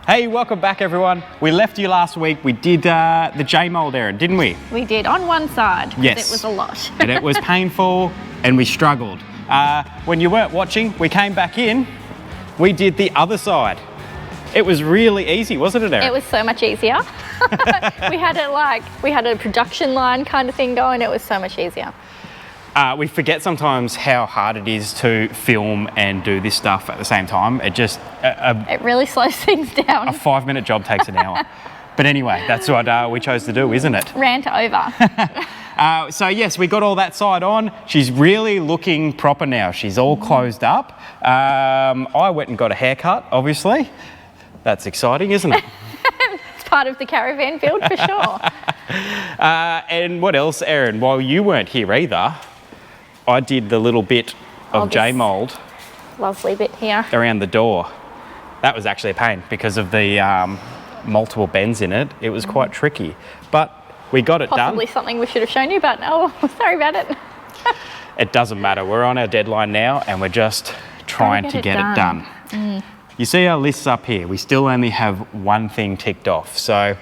Hey, welcome back everyone. We left you last week. We did the J-mold, Erin, didn't we? We did, on one side. Yes. It was a lot. And it was painful and we struggled. When you weren't watching, we came back in, we did the other side. It was really easy, wasn't it, Erin? It was so much easier. we had a production line kind of thing going. It was so much easier. We forget sometimes how hard it is to film and do this stuff at the same time. It just... it really slows things down. A 5-minute job takes an hour. But anyway, that's what we chose to do, isn't it? Rant over. So yes, we got all that side on. She's really looking proper now. She's all closed up. I went and got a haircut, obviously. That's exciting, isn't it? It's part of the caravan build for sure. And what else, Erin? While you weren't here either, I did the little bit of J-mold. Lovely bit here. Around the door. That was actually a pain because of the multiple bends in it. It was quite tricky, but we got it done. Possibly something we should have shown you, but oh, sorry about it. It doesn't matter. We're on our deadline now and we're just trying to get it done. You see our lists up here. We still only have one thing ticked off. So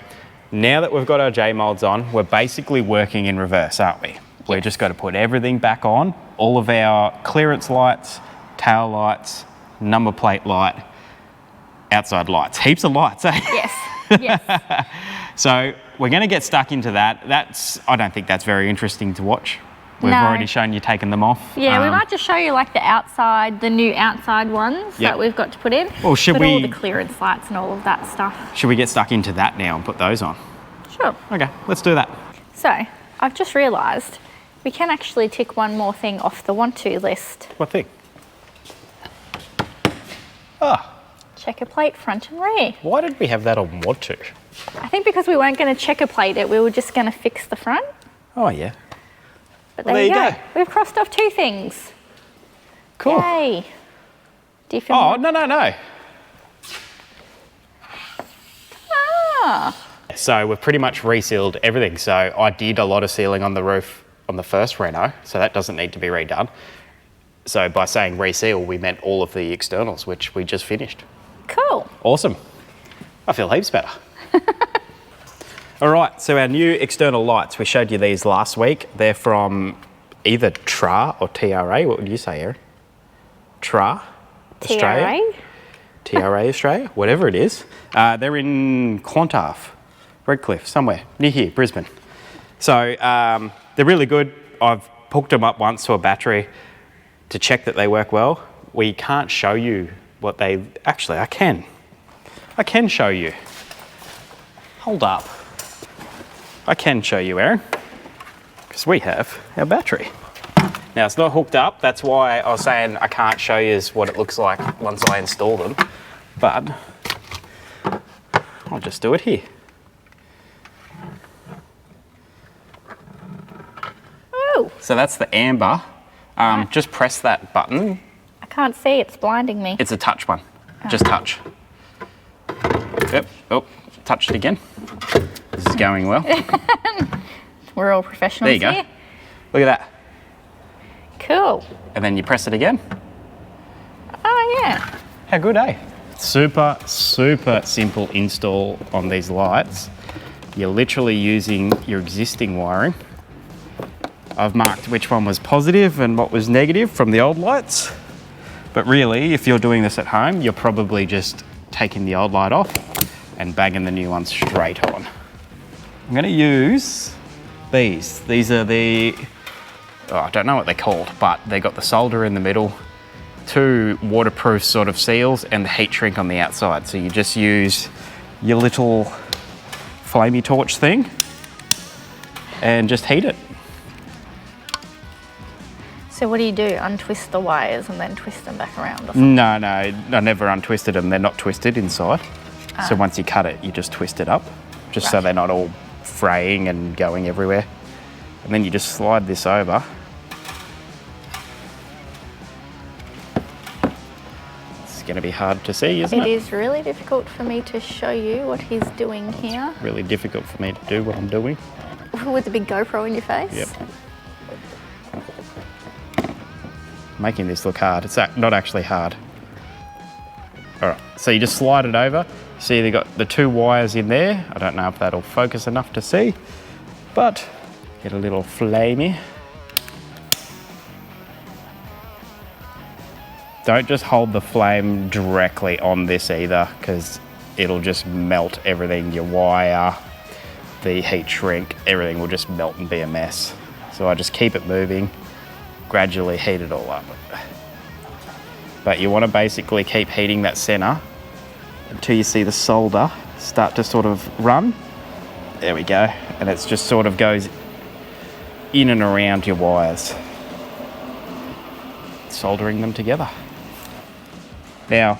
now that we've got our J-molds on, we're basically working in reverse, aren't we? We're just got to put everything back on, all of our clearance lights, tail lights, number plate light, outside lights. Heaps of lights, eh? Yes, yes. So we're going to get stuck into that. I don't think that's very interesting to watch. We've already shown you taking them off. Yeah, we might just show you like the outside, the new outside ones that we've got to put in. Well, should we... all the clearance lights and all of that stuff. Should we get stuck into that now and put those on? Sure. Okay, let's do that. So, I've just realised we can actually tick one more thing off the want-to list. What thing? Ah. Checker plate front and rear. Why did we have that on want to? I think because we weren't going to checker plate it, we were just going to fix the front. Oh, yeah. But there you go. We've crossed off 2 things. Cool. Yay. Do you feel Oh, no. Ah. So we've pretty much resealed everything. So I did a lot of sealing on the roof on the first reno, so that doesn't need to be redone. So by saying reseal, we meant all of the externals, which we just finished. Cool. Awesome. I feel heaps better. All right, so our new external lights, we showed you these last week. They're from either TRA or TRA. What would you say, Erin? TRA Australia? TRA Australia, whatever it is. They're in Clontarf, Redcliffe, somewhere near here, Brisbane. So they're really good. I've hooked them up once to a battery to check that they work well. We can't show you what they... Actually, I can. I can show you. Hold up. I can show you, Erin, because we have our battery. Now, it's not hooked up. That's why I was saying I can't show you what it looks like once I install them, but I'll just do it here. Oh. So that's the amber. Just press that button. I can't see, it's blinding me. It's a touch one. Just touch. Yep. Oh, touched it again. This is going well. We're all professionals here. There you go. Look at that. Cool. And then you press it again. Oh, yeah. How good, eh? Super, super simple install on these lights. You're literally using your existing wiring. I've marked which one was positive and what was negative from the old lights. But really, if you're doing this at home, you're probably just taking the old light off and banging the new one straight on. I'm going to use these. These are the, I don't know what they're called, but they got the solder in the middle, 2 waterproof sort of seals, and the heat shrink on the outside. So you just use your little flamey torch thing and just heat it. So what do you do? Untwist the wires and then twist them back around? No, I never untwisted them. They're not twisted inside. So once you cut it, you just twist it up, just so they're not all fraying and going everywhere. And then you just slide this over. It's going to be hard to see, isn't it? It is really difficult for me to show you what he's doing here. It's really difficult for me to do what I'm doing. With a big GoPro in your face? Yep. Making this look hard. It's not actually hard. All right, so you just slide it over. See, they got the 2 wires in there. I don't know if that'll focus enough to see, but get a little flamey. Don't just hold the flame directly on this either, because it'll just melt everything. Your wire, the heat shrink, everything will just melt and be a mess. So I just keep it moving, gradually heat it all up. But you want to basically keep heating that center until you see the solder start to sort of run. There we go. And it just sort of goes in and around your wires, soldering them together. Now,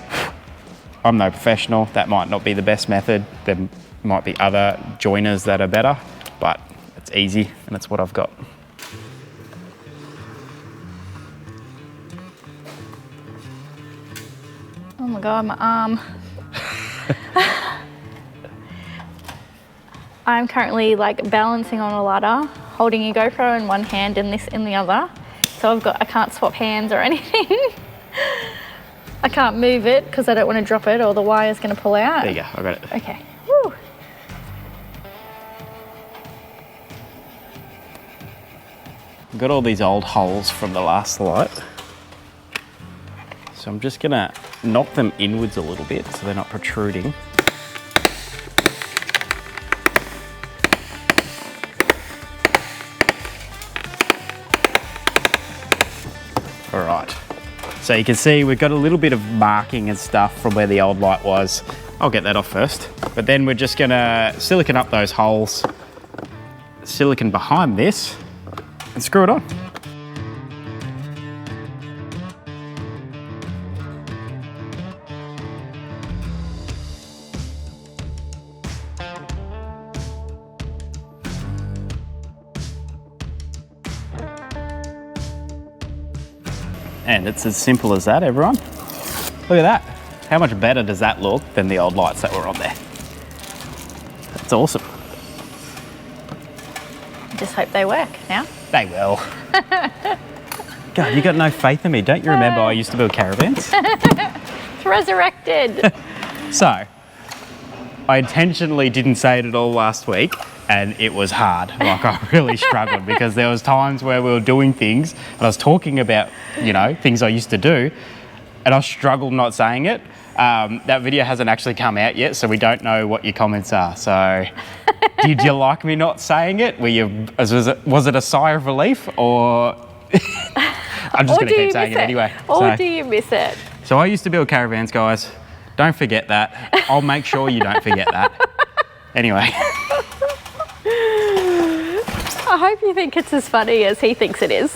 I'm no professional. That might not be the best method. There might be other joiners that are better, but it's easy and it's what I've got. Oh my God, my arm. I'm currently like balancing on a ladder, holding a GoPro in one hand and this in the other. So I can't swap hands or anything. I can't move it because I don't want to drop it or the wire's going to pull out. There you go, I got it. Okay. Woo. I've got all these old holes from the last light. So I'm just gonna knock them inwards a little bit so they're not protruding. All right. So you can see we've got a little bit of marking and stuff from where the old light was. I'll get that off first. But then we're just gonna silicone up those holes, silicone behind this, and screw it on. And it's as simple as that, everyone. Look at that. How much better does that look than the old lights that were on there? That's awesome. I just hope they work now. They will. God, you got no faith in me. Don't you remember I used to build caravans? It's resurrected. So, I intentionally didn't say it at all last week, and it was hard. Like, I really struggled because there was times where we were doing things and I was talking about, you know, things I used to do, and I struggled not saying it. That video hasn't actually come out yet, so we don't know what your comments are. So, did you like me not saying it? Was it a sigh of relief, or I'm just going to keep saying it anyway. Or do you miss it? So I used to build caravans, guys. Don't forget that. I'll make sure you don't forget that. Anyway. I hope you think it's as funny as he thinks it is.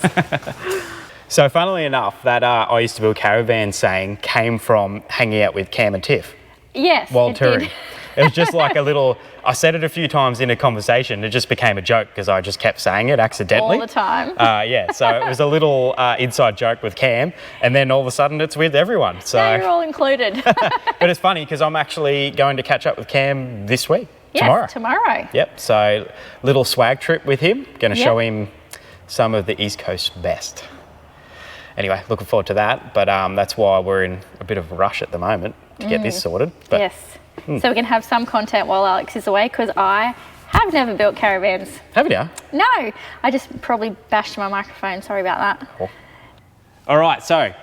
So funnily enough, that I used to build caravans saying came from hanging out with Cam and Tiff. Yes, while touring. It was just like a little, I said it a few times in a conversation, it just became a joke because I just kept saying it accidentally. All the time. Yeah, so it was a little inside joke with Cam, and then all of a sudden it's with everyone. So now you're all included. But it's funny because I'm actually going to catch up with Cam this week, tomorrow. Tomorrow. Yep, so little swag trip with him, going to show him some of the East Coast best. Anyway, looking forward to that, but that's why we're in a bit of a rush at the moment to get this sorted. But, yes. So we can have some content while Alex is away, because I have never built caravans. Haven't you? No, I just probably bashed my microphone. Sorry about that. Cool. All right, so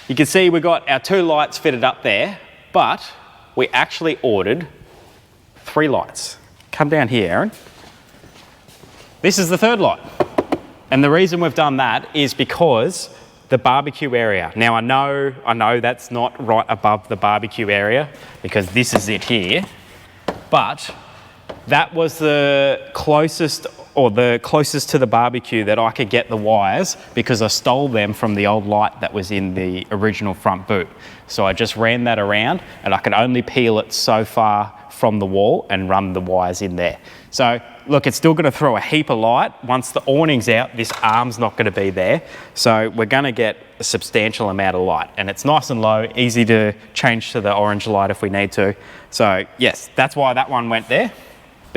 you can see we've got our 2 lights fitted up there, but we actually ordered 3 lights. Come down here, Erin. This is the 3rd light. And the reason we've done that is because the barbecue area. Now I know that's not right above the barbecue area because this is it here, but that was the closest to the barbecue that I could get the wires because I stole them from the old light that was in the original front boot. So I just ran that around and I could only peel it so far from the wall and run the wires in there. So look, it's still going to throw a heap of light. Once the awning's out, this arm's not going to be there. So we're going to get a substantial amount of light, and it's nice and low, easy to change to the orange light if we need to. So yes, that's why that one went there.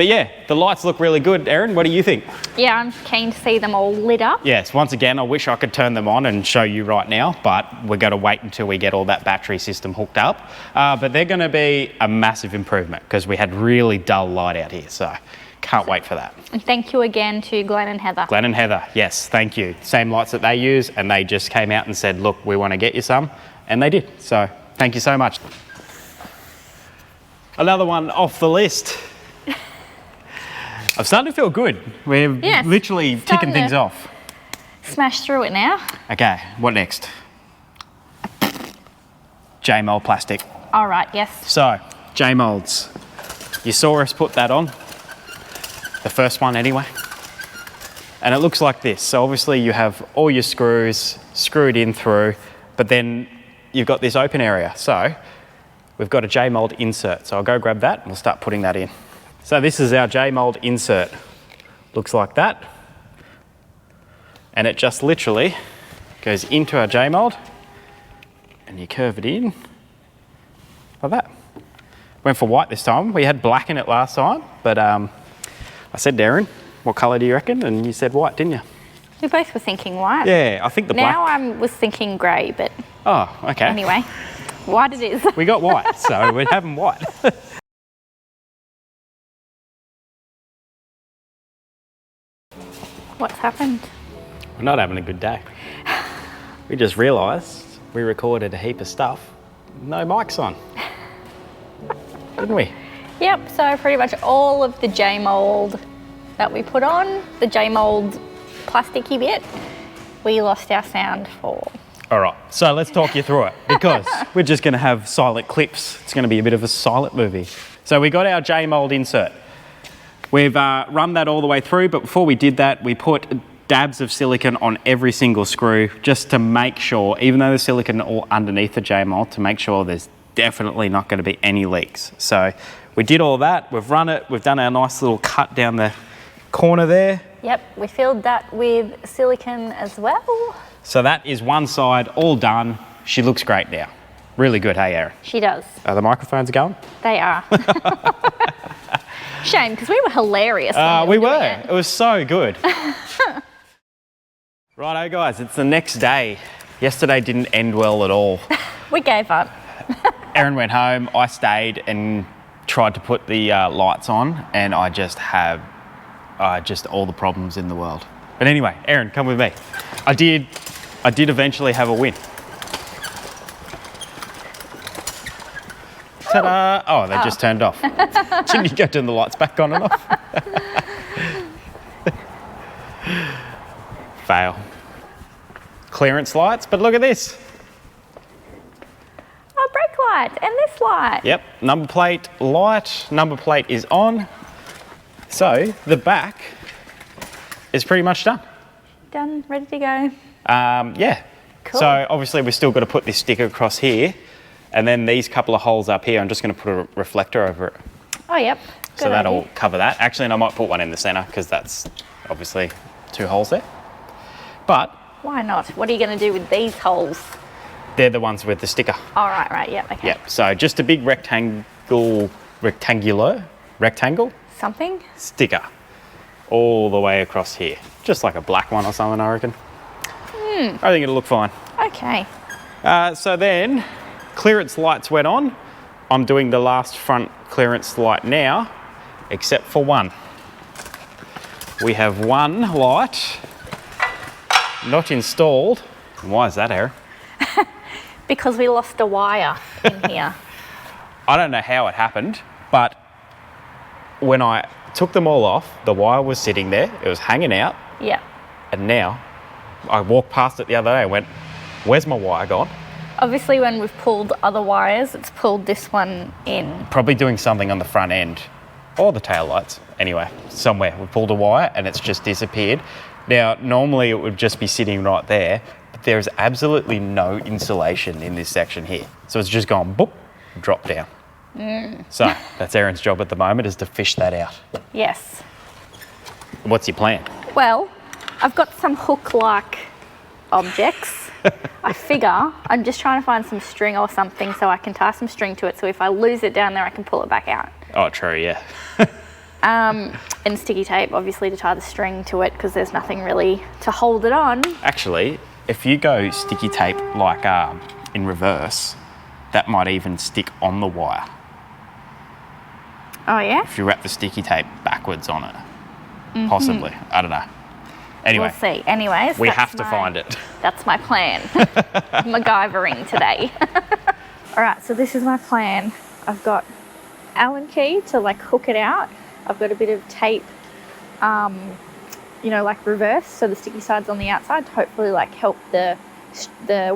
But yeah, the lights look really good. Erin, what do you think? Yeah, I'm keen to see them all lit up. Yes, once again, I wish I could turn them on and show you right now, but we're going to wait until we get all that battery system hooked up. But they're going to be a massive improvement because we had really dull light out here, so can't wait for that. And thank you again to Glenn and Heather. Glenn and Heather, yes, thank you. Same lights that they use, and they just came out and said, look, we want to get you some, and they did. So thank you so much. Another one off the list. I'm starting to feel good. We're literally ticking things off. Smash through it now. Okay, what next? J-mold plastic. All right, yes. So, J-molds. You saw us put that on. The first one anyway. And it looks like this. So obviously you have all your screws screwed in through, but then you've got this open area. So we've got a J-mold insert. So I'll go grab that and we'll start putting that in. So this is our J-mold insert. Looks like that. And it just literally goes into our J-mold and you curve it in like that. Went for white this time. We had black in it last time, but I said to Erin, what colour do you reckon? And you said white, didn't you? We both were thinking white. Yeah, I think the black. Now I was thinking grey, but oh, okay. Anyway, white it is. We got white, so we're having white. What's happened? We're not having a good day. We just realised we recorded a heap of stuff, no mics on. Didn't we? Yep, so pretty much all of the J-mold that we put on, the J-mold plasticky bit, we lost our sound for. All right, so let's talk you through it because we're just going to have silent clips. It's going to be a bit of a silent movie. So we got our J-mold insert. We've run that all the way through, but before we did that, we put dabs of silicone on every single screw just to make sure, even though the silicone all underneath the J-mold, to make sure there's definitely not going to be any leaks. So we did all that, we've run it, we've done our nice little cut down the corner there. Yep, we filled that with silicone as well. So that is one side all done. She looks great now. Really good, hey Erin? She does. Are the microphones going? They are. Shame, because we were hilarious. We were. It was so good. Righto, guys, it's the next day. Yesterday didn't end well at all. We gave up. Erin went home, I stayed and tried to put the lights on, and I just have just all the problems in the world. But anyway, Erin, come with me. I did eventually have a win. Ta-da! Oh, they just turned off. Didn't you go turn the lights back on and off? Fail. Clearance lights, but look at this. Oh, brake light and this light. Yep, number plate light, number plate is on. So the back is pretty much done. Done, ready to go. Yeah. Cool. So obviously we've still got to put this sticker across here, and then these couple of holes up here, I'm just going to put a reflector over it. Oh, yep. So that'll cover that. Actually, and I might put one in the centre because that's obviously 2 holes there. But why not? What are you going to do with these holes? They're the ones with the sticker. Oh, right, yep, okay. Yep, so just a big rectangle Something? sticker all the way across here. Just like a black one or something, I reckon. I think it'll look fine. Okay. So then, clearance lights went on. I'm doing the last front clearance light now, except for one. We have one light not installed. Why is that, Erin? Because we lost a wire in here. I don't know how it happened, but when I took them all off, the wire was sitting there, it was hanging out. Yeah. And now, I walked past it the other day and went, where's my wire gone? Obviously when we've pulled other wires, it's pulled this one in. Probably doing something on the front end, or the tail lights. Anyway, somewhere we pulled a wire and it's just disappeared. Now, normally it would just be sitting right there, but there is absolutely no insulation in this section here. So it's just gone, boop, drop down. So that's Erin's job at the moment, is to fish that out. Yes. What's your plan? Well, I've got some hook-like objects. I figure I'm just trying to find some string or something so I can tie some string to it, so if I lose it down there, I can pull it back out. Oh, true, yeah. And sticky tape, obviously, to tie the string to it because there's nothing really to hold it on. Actually, if you go sticky tape like in reverse, that might even stick on the wire. Oh, yeah? If you wrap the sticky tape backwards on it. Possibly. I don't know. Anyway. We'll see. Anyways. We have to find it. That's my plan. MacGyvering today. All right, so this is my plan. I've got Allen key to like hook it out. I've got a bit of tape, you know, like reverse, so the sticky side's on the outside to hopefully like help the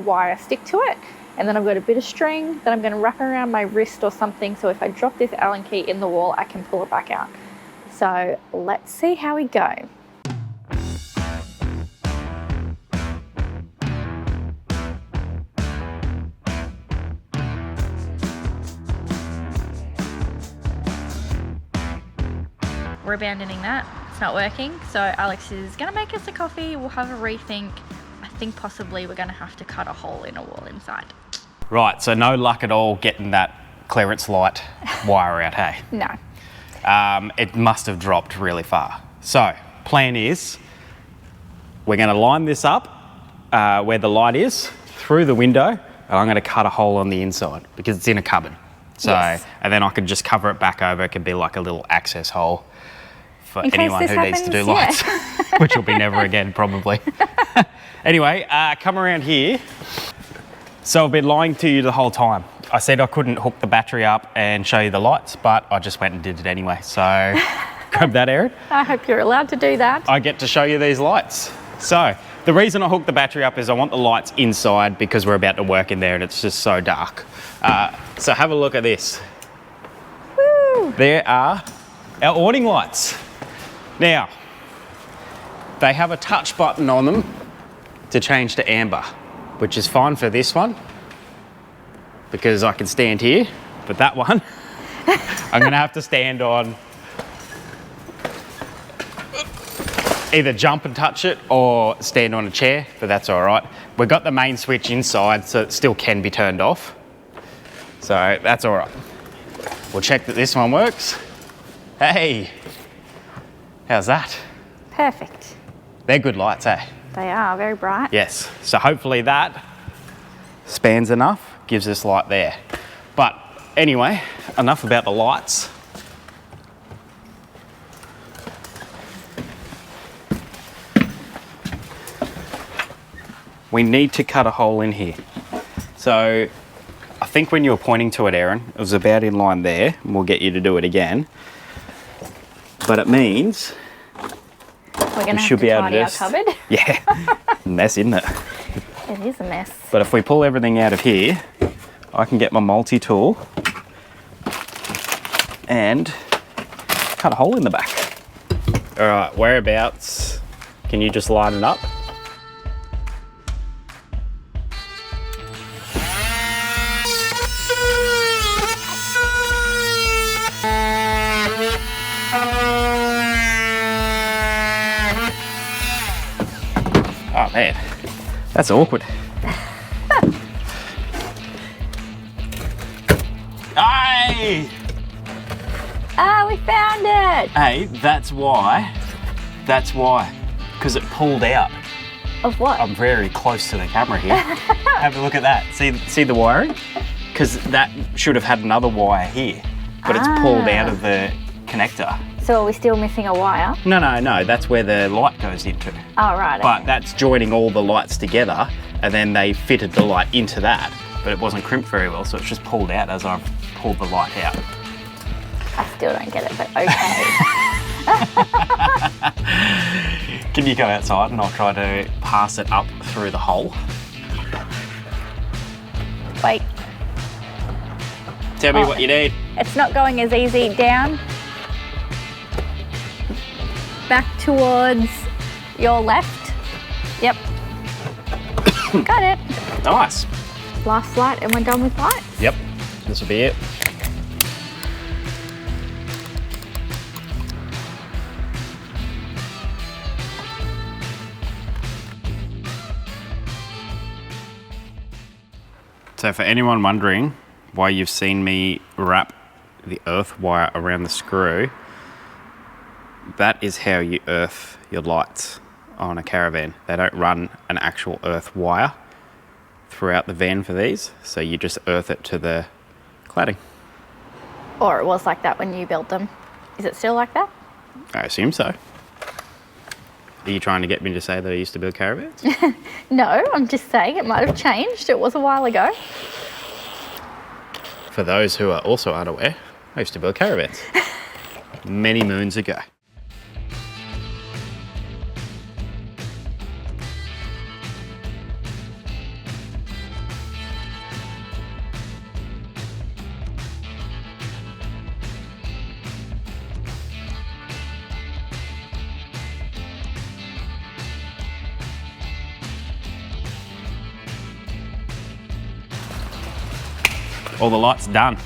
wire stick to it. And then I've got a bit of string that I'm going to wrap around my wrist or something, so if I drop this Allen key in the wall, I can pull it back out. So let's see how we go. We're abandoning that. It's not working. So Alex is going to make us a coffee. We'll have a rethink. I think possibly we're going to have to cut a hole in a wall inside. Right, so no luck at all getting that clearance light wire out, hey? No. It must have dropped really far. So, plan is, we're going to line this up where the light is, through the window, and I'm going to cut a hole on the inside because it's in a cupboard. So, yes. And then I could just cover it back over. It could be like a little access hole for In case anyone this who needs to do lights, which will be never again, probably. Anyway, come around here. So I've been lying to you the whole time. I said I couldn't hook the battery up and show you the lights, but I just went and did it anyway. So grab that, Erin. I hope you're allowed to do that. I get to show you these lights. So the reason I hooked the battery up is I want the lights inside because we're about to work in there and it's just so dark. So have a look at this. Woo! There are our awning lights. Now, they have a touch button on them to change to amber, which is fine for this one because I can stand here, but that one I'm gonna have to stand on, either jump and touch it or stand on a chair, but that's all right. We've got the main switch inside, so it still can be turned off. So that's all right. We'll check that this one works. Hey, how's that? Perfect. They're good lights, eh? They are very bright. Yes, so hopefully that spans enough, gives us light there. But anyway, enough about the lights. We need to cut a hole in here. So I think when you were pointing to it, Erin, it was about in line there, and we'll get you to do it again. But it means we're going to have to tidy our cupboard. Yeah, mess, isn't it? It is a mess. But if we pull everything out of here, I can get my multi-tool and cut a hole in the back. All right, whereabouts? Can you just line it up? Oh man, that's awkward. Hey! Ah, we found it! Hey, that's why. Because it pulled out. Of what? I'm very close to the camera here. Have a look at that. See the wiring? Because that should have had another wire here, but it's pulled out of the connector. So are we still missing a wire? No, that's where the light goes into. Oh, right. But okay. that's joining all the lights together, and then they fitted the light into that, but it wasn't crimped very well, so it's just pulled out as I've pulled the light out. I still don't get it, but okay. Can you go outside and I'll try to pass it up through the hole? Wait. Tell me what you need. It's not going as easy. Down. Back towards your left. Yep. Got it. Nice. Last light and we're done with lights. Yep, this will be it. So for anyone wondering why you've seen me wrap the earth wire around the screw, that is how you earth your lights on a caravan. They don't run an actual earth wire throughout the van for these, so you just earth it to the cladding. Or it was like that when you built them. Is it still like that? I assume so. Are you trying to get me to say that I used to build caravans? No, I'm just saying it might have changed. It was a while ago. For those who are also unaware, I used to build caravans many moons ago. All the lights done.